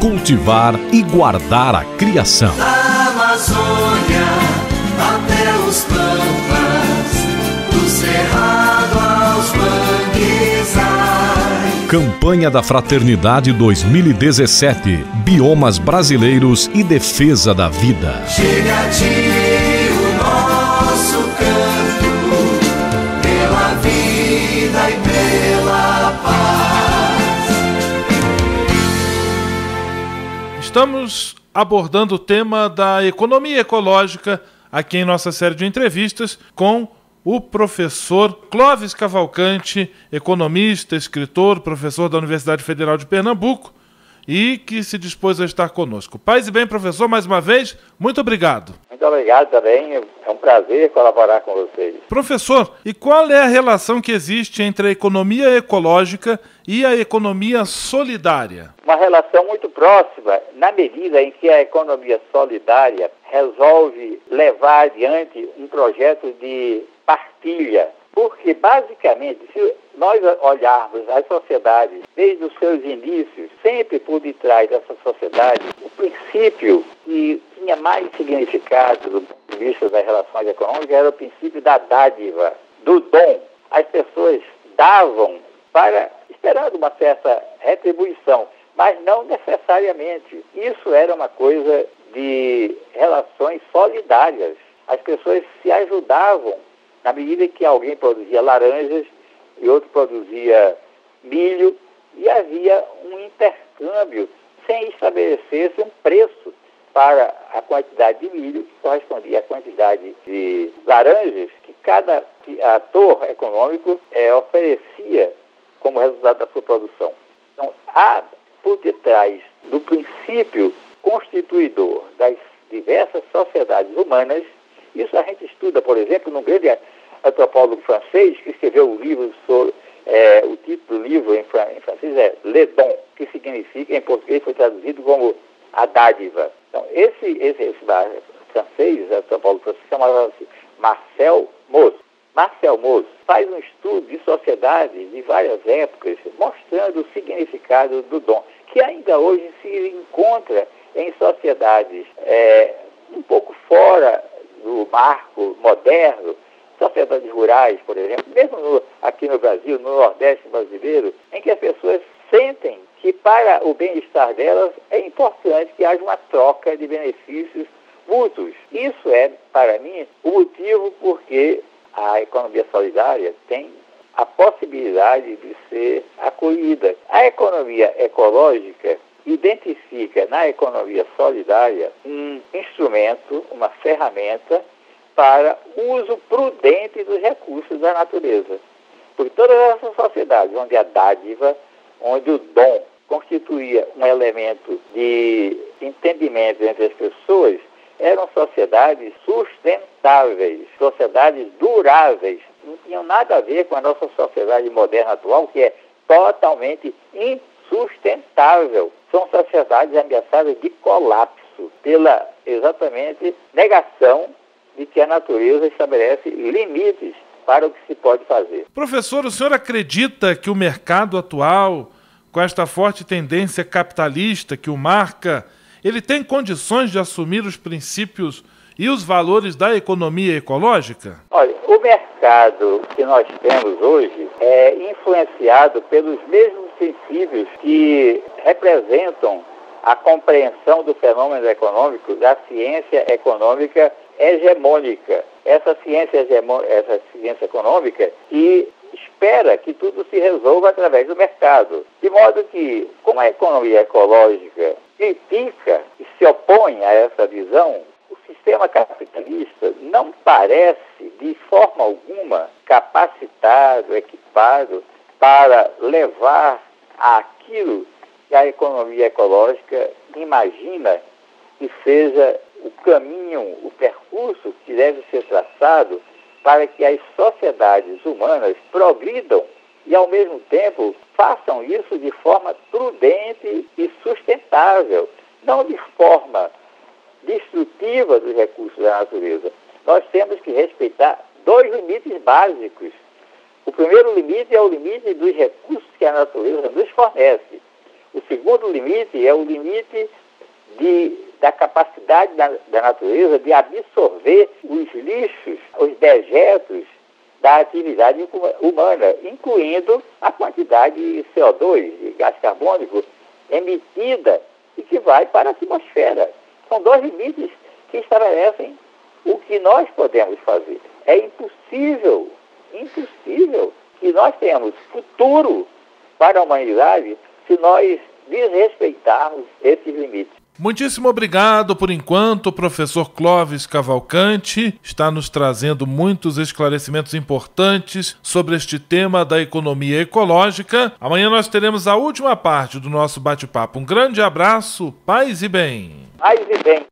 cultivar e guardar a criação. Da Amazônia até os pampas, do cerrado aos manguezais. Campanha da Fraternidade 2017. Biomas brasileiros e defesa da vida. Chega a ti o nosso canto, pela vida e pela paz. Estamos abordando o tema da economia ecológica aqui em nossa série de entrevistas com o professor Clóvis Cavalcante, economista, escritor, professor da Universidade Federal de Pernambuco e que se dispôs a estar conosco. Paz e bem, professor, mais uma vez, muito obrigado. Muito obrigado também, é um prazer colaborar com vocês. Professor, e qual é a relação que existe entre a economia ecológica e a economia solidária? Uma relação muito próxima, na medida em que a economia solidária resolve levar adiante um projeto de partilha. Porque, basicamente, se nós olharmos as sociedades desde os seus inícios, sempre por detrás dessa sociedade, o princípio que tinha mais significado do ponto de vista das relações econômicas era o princípio da dádiva, do dom. As pessoas davam esperando uma certa retribuição, mas não necessariamente. Isso era uma coisa de relações solidárias. As pessoas se ajudavam na medida que alguém produzia laranjas e outro produzia milho, e havia um intercâmbio sem estabelecer-se um preço para a quantidade de milho que correspondia à quantidade de laranjas que cada ator econômico oferecia como resultado da sua produção. Então, há por detrás do princípio constituidor das diversas sociedades humanas. Isso a gente estuda, por exemplo, num grande antropólogo francês que escreveu um livro sobre, o título do livro em francês é Le Don, que significa, em português foi traduzido como a dádiva. Então, esse francês, antropólogo francês, chamava-se Marcel Mauss. Marcel Mauss faz um estudo de sociedades de várias épocas, mostrando o significado do dom, que ainda hoje se encontra em sociedades um pouco fora do marco moderno, sociedades rurais, por exemplo, mesmo aqui no Brasil, no Nordeste brasileiro, em que as pessoas sentem que para o bem-estar delas é importante que haja uma troca de benefícios mútuos. Isso é, para mim, o motivo porque a economia solidária tem a possibilidade de ser acolhida. A economia ecológica identifica na economia solidária um instrumento, uma ferramenta para uso prudente dos recursos da natureza. Porque todas essas sociedades onde a dádiva, onde o dom constituía um elemento de entendimento entre as pessoas, eram sociedades sustentáveis, sociedades duráveis. Não tinham nada a ver com a nossa sociedade moderna atual, que é totalmente insustentável. São sociedades ameaçadas de colapso pela, exatamente, negação de que a natureza estabelece limites para o que se pode fazer. Professor, o senhor acredita que o mercado atual, com esta forte tendência capitalista que o marca, ele tem condições de assumir os princípios e os valores da economia ecológica? Olha, o mercado que nós temos hoje é influenciado pelos mesmos princípios que representam a compreensão do fenômeno econômico da ciência econômica hegemônica. Essa ciência econômica que espera que tudo se resolva através do mercado. De modo que, como a economia ecológica critica e se opõe a essa visão, o sistema capitalista não parece, de forma alguma, capacitado, equipado para levar àquilo que a economia ecológica imagina que seja o caminho, o percurso que deve ser traçado para que as sociedades humanas progridam e, ao mesmo tempo, façam isso de forma prudente e sustentável, não de forma destrutiva dos recursos da natureza. Nós temos que respeitar dois limites básicos. O primeiro limite é o limite dos recursos que a natureza nos fornece. O segundo limite é o limite da capacidade da natureza de absorver os lixos, os dejetos da atividade humana, incluindo a quantidade de CO2, de gás carbônico, emitida e que vai para a atmosfera. São 2 limites que estabelecem o que nós podemos fazer. É impossível que nós tenhamos futuro para a humanidade se nós desrespeitarmos esses limites. Muitíssimo obrigado por enquanto. O professor Clóvis Cavalcante está nos trazendo muitos esclarecimentos importantes sobre este tema da economia ecológica. Amanhã nós teremos a última parte do nosso bate-papo. Um grande abraço, paz e bem. Paz e bem.